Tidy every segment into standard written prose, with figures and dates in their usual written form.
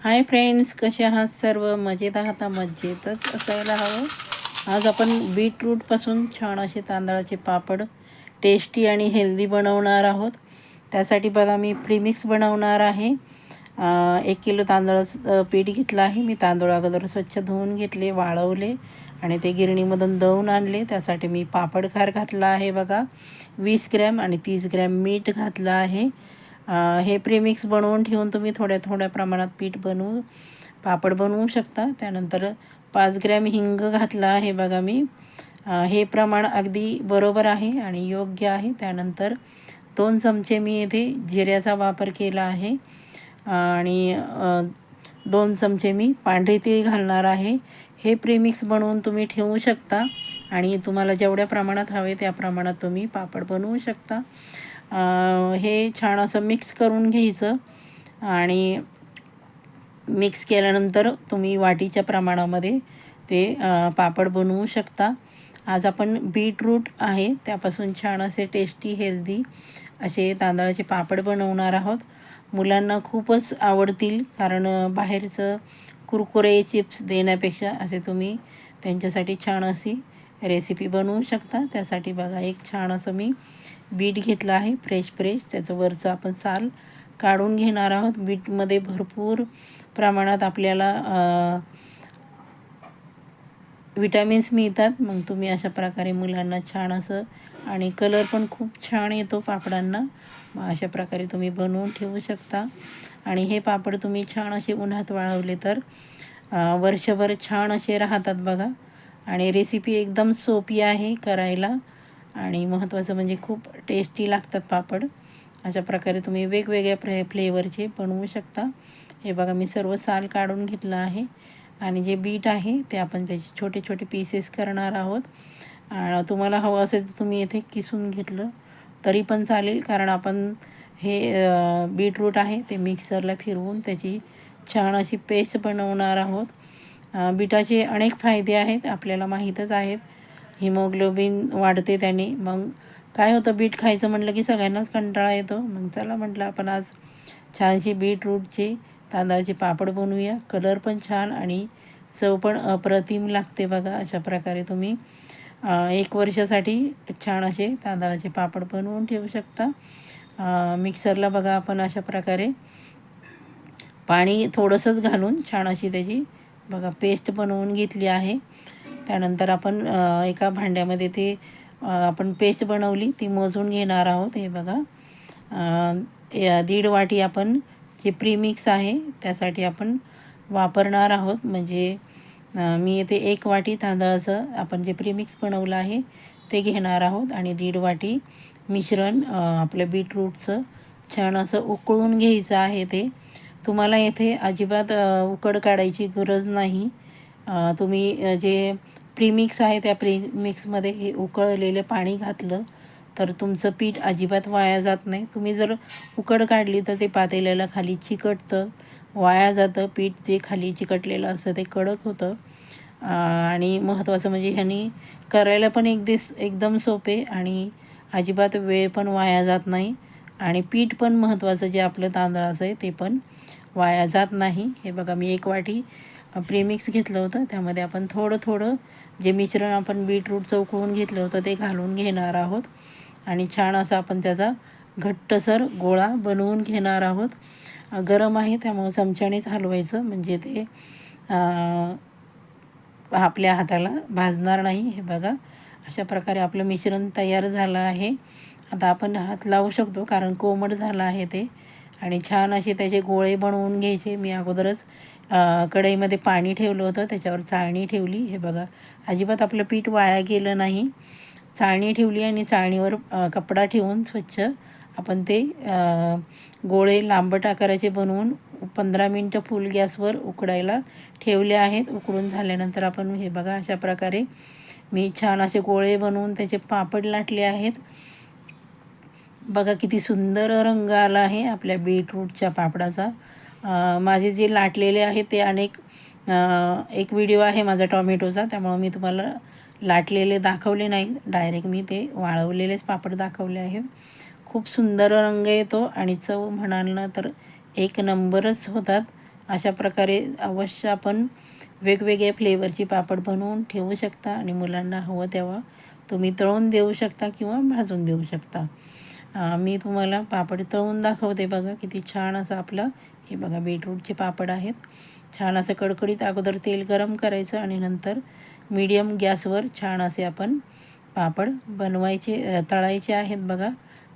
Hi friends, कसे आहात सर्व? मजेत आहात? मजेतच असायला हवं. आज आपण बीटरूटपासून छान असे तांदळाचे पापड टेस्टी आणि हेल्दी बनवणार आहोत. त्यासाठी बघा मी प्रीमिक्स बनवणार आहे. 1 किलो तांदळाचं पीठ घेतलं आहे. मी तांदूळ अगोदर स्वच्छ धुवून घेतले, वाळवले आणि ते गिरणीमधून दळून आणले. त्यासाठी मी पापड खार घातला आहे बघा, 20 ग्रॅम आणि 30 ग्रॅम मीठ घातलं आहे. हे प्रीमिक्स बनवून ठेवून तुम्ही थोड्या थोड्या प्रमाणात पीठ बनवू पापड बनवू शकता. त्यानंतर 5 ग्रॅम हिंग घातला आहे बघा मी. हे प्रमाण अगदी बरोबर आहे आणि योग्य आहे. त्यानंतर 2 चमचे मी येथे जिऱ्याचा वापर केला आहे आणि 2 चमचे मी पांढरे तीळ घालणार आहे. हे प्रीमिक्स बनवून तुम्ही ठेवू शकता आणि तुम्हाला जेवढ्या प्रमाणात हवे त्या प्रमाणात तुम्ही पापड बनवू शकता. हे छान असं मिक्स करून घ्यायचं आणि मिक्स केल्यानंतर तुम्ही वाटीच्या प्रमाणामध्ये ते पापड बनवू शकता. आज आपण बीटरूट आहे त्यापासून छान असे टेस्टी हेल्दी असे तांदळाचे पापड बनवणार आहोत. मुलांना खूपच आवडतील, कारण बाहेरचं कुरकुरे चिप्स देण्यापेक्षा असे तुम्ही त्यांच्यासाठी छान अशी रेसिपी बनवू शकता. त्यासाठी बघा एक छान असं मी बीट घेतलं आहे, फ्रेश त्याचं वरचं आपण साल काढून घेणार आहोत. बीटमध्ये भरपूर प्रमाणात आपल्याला विटॅमिन्स मिळतात. मग तुम्ही अशा प्रकारे मुलांना छान असं आणि कलर पण खूप छान येतो पापडांना. मग अशा प्रकारे तुम्ही बनवून ठेवू शकता आणि हे पापड तुम्ही छान असे उन्हात वाळवले तर वर्षभर छान असे राहतात बघा. आणि रेसिपी एकदम सोपी आहे करायला आणि महत्त्वाचं म्हणजे खूप टेस्टी लागतात पापड. अशा प्रकारे तुम्ही वेगवेगळ्या फ्लेवरचे बनवू शकता. हे बघा मी सर्व साल काढून घेतलं आहे आणि जे बीट आहे ते आपण त्याचे छोटे छोटे पीसेस करणार आहोत. तुम्हाला हवं असेल तर तुम्ही इथे किसून घेतलं तरी पण चालेल, कारण आपण हे बीटरूट आहे ते मिक्सरला फिरवून त्याची छान अशी पेस्ट बनवणार आहोत. बीटाचे अनेक फायदे आहेत, आपल्याला माहीतच आहेत. हिमोग्लोबिन वाढते त्याने. मग काय होतं, बीट खायचं म्हटलं की सगळ्यांनाच कंटाळा येतो. मग चला म्हटलं आपण आज छानशी बीटरूटचे तांदळाचे पापड बनवूया. कलर पण छान आणि चव पण अप्रतिम लागते बघा. अशा प्रकारे तुम्ही 1 वर्षासाठी छान असे तांदळाचे पापड बनवून ठेवू शकता. मिक्सरला बघा आपण अशा प्रकारे पाणी थोडंसंच घालून छान अशी त्याची बघा पेस्ट बनवून घेतली आहे. त्यानंतर आपण एका भांड्यामध्ये ते आपण पेस्ट बनवली ती मोजून घेणार आहोत. हे बघा 1.5 वाटी आपण जे प्रीमिक्स आहे त्यासाठी आपण वापरणार आहोत. म्हणजे मी इथे 1 वाटी तांदळाचं आपण जे प्रीमिक्स बनवलं आहे ते घेणार आहोत आणि 1.5 वाटी मिश्रण आपलं बीटरूटचं छान असं उकळून घ्यायचं आहे. ते तुम्हाला येथे अजिबात उकड काढायची गरज नाही. तुम्ही जे प्रीमिक्स आहे त्या प्रीमिक्समध्ये हे उकळलेलं पाणी घातलं तर तुमचं पीठ अजिबात वाया जात नाही. तुम्ही जर उकड काढली तर ते पातेल्याला खाली चिकटतं, वाया जातं. पीठ जे खाली चिकटलेलं असतं ते कडक होतं. आणि महत्त्वाचं म्हणजे ह्यानी करायला पण एकदम सोपे आणि अजिबात वेळ पण वाया जात नाही आणि पीठ पण महत्त्वाचं जे आपलं तांदळाचं आहे ते पण वाया जात नाही. हे बघा मी 1 वाटी प्रीमिक्स घेतलं होतं, त्यामध्ये आपण थोडं थोडं जे मिश्रण आपण बीटरूटचं उकळून घेतलं होतं ते घालून घेणार आहोत आणि छान असा आपण त्याचा घट्टसर गोळा बनवून घेणार आहोत. गरम आहे त्यामुळे चमच्यानेच हलवायचं, म्हणजे ते आपल्या हाताला भाजणार नाही. हे बघा अशा प्रकारे आपलं मिश्रण तयार झालं आहे. आता आपण हात लावू शकतो कारण कोमट झालं आहे ते. आणि छान असे त्याचे गोळे बनवून घ्यायचे. मी अगोदरच कढईमध्ये पाणी ठेवलं होतं, त्याच्यावर चाळणी ठेवली. हे बघा अजिबात आपलं पीठ वाया गेलं नाही. चाळणी ठेवली आणि चाळणीवर कपडा ठेवून स्वच्छ आपण ते गोळे लांबट आकाराचे बनवून 15 मिनटं फुल गॅसवर उकडायला ठेवले आहेत. उकडून झाल्यानंतर आपण हे बघा अशा प्रकारे मी छान असे गोळे बनवून त्याचे पापड लाटले आहेत. बघा किती सुंदर रंग आला आहे आपल्या बीटरूटच्या पापडाचा. माझे जे लाटलेले आहे ते एक व्हिडिओ आहे माझा टॉमॅटोचा, त्यामुळं मी तुम्हाला लाटलेले दाखवले नाही. डायरेक्ट मी ते वाळवलेलेच पापड दाखवले आहेत. खूप सुंदर रंग येतो आणि चव म्हणाल ना तर 1 नंबरच होतात. अशा प्रकारे अवश्य आपण वेगवेगळे फ्लेवरची पापड बनवून ठेवू शकता आणि मुलांना हवं तेव्हा तुम्ही तळून देऊ शकता किंवा भाजून देऊ शकता. मी तुम्हाला पापड तळून दाखवते. बघा किती छान असं आपलं हे बघा बीटरूटचे पापड आहेत. छान असं कडकडीत अगोदर तेल गरम करायचं आणि नंतर मीडियम गॅसवर छान असे आपण पापड बनवायचे तळायचे आहेत. बघा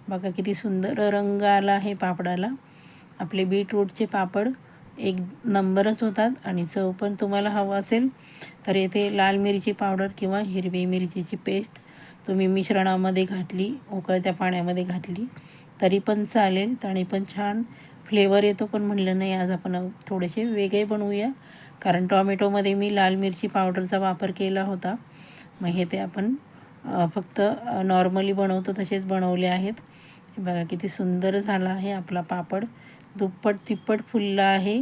बघा किती सुंदर रंग आला आहे पापडाला. आपले बीटरूटचे पापड एक नंबरच होतात आणि चव पण तुम्हाला हवं असेल तर येथे लाल मिरची पावडर किंवा हिरवी मिरचीची पेस्ट तुम्ही मिश्रणामध्ये घातली, उकळत्या पाण्यामध्ये घातली तरी पण चालेल आणि पण छान फ्लेवर येतो. पण म्हटलं नाही आज आपण थोडेसे वेगळे बनवूया, कारण टॉमॅटोमध्ये मी लाल मिरची पावडरचा वापर केला होता. मग हे ते आपण फक्त नॉर्मली बनवतो तसेच बनवले आहेत. बघा किती सुंदर झाला आहे आपला पापड. दुप्पट तिप्पट फुलला आहे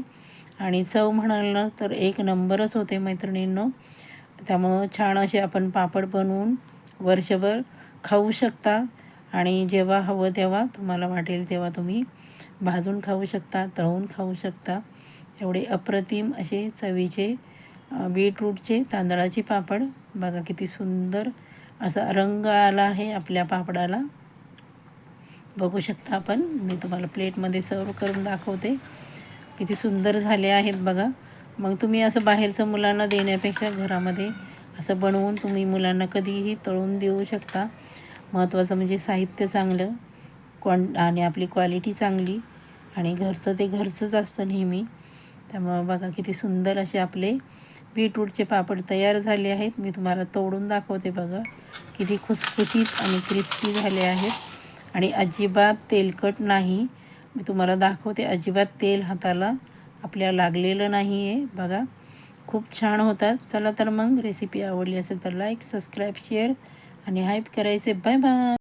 आणि चव म्हणाल ना तर एक नंबरच होते मैत्रिणींनो. त्यामुळं छान असे आपण पापड बनवून वर्षभर खाऊ शकता आणि जेव्हा हवं तेव्हा तुम्हाला वाटेल तेव्हा तुम्ही भाजून खाऊ शकता, तळून खाऊ शकता. एवढे अप्रतिम असे चवीचे बीटरूटचे तांदळाचे पापड. बघा किती सुंदर असा रंग आला आहे आपल्या पापडाला. बघू शकता आपण. मी तुम्हाला प्लेटमध्ये सर्व करून दाखवते. किती सुंदर झाले आहेत बघा. मग तुम्ही असं बाहेरचं मुलांना देण्यापेक्षा घरामध्ये असं बनवून तुम्ही मुलांना कधीही तळून देऊ शकता. महत्त्वाचं म्हणजे साहित्य चांगलं आणि आपली क्वालिटी चांगली आणि घरचं ते घरचंच असतं नेहमी. त्यामुळं बघा किती सुंदर असे आपले बीटरूटचे पापड तयार झाले आहेत. मी तुम्हाला तोडून दाखवते. बघा किती खुसखुशीत आणि क्रिस्पी झाले आहेत आणि अजिबात तेलकट नाही. मी तुम्हाला दाखवते. अजिबात तेल हाताला आपल्या लागलेलं नाही आहे. बघा खूप छान होतात. चला तर मग रेसिपी आवडली असेल तर लाईक, सबस्क्राईब, शेअर आणि हाईप करायचे. Bye bye.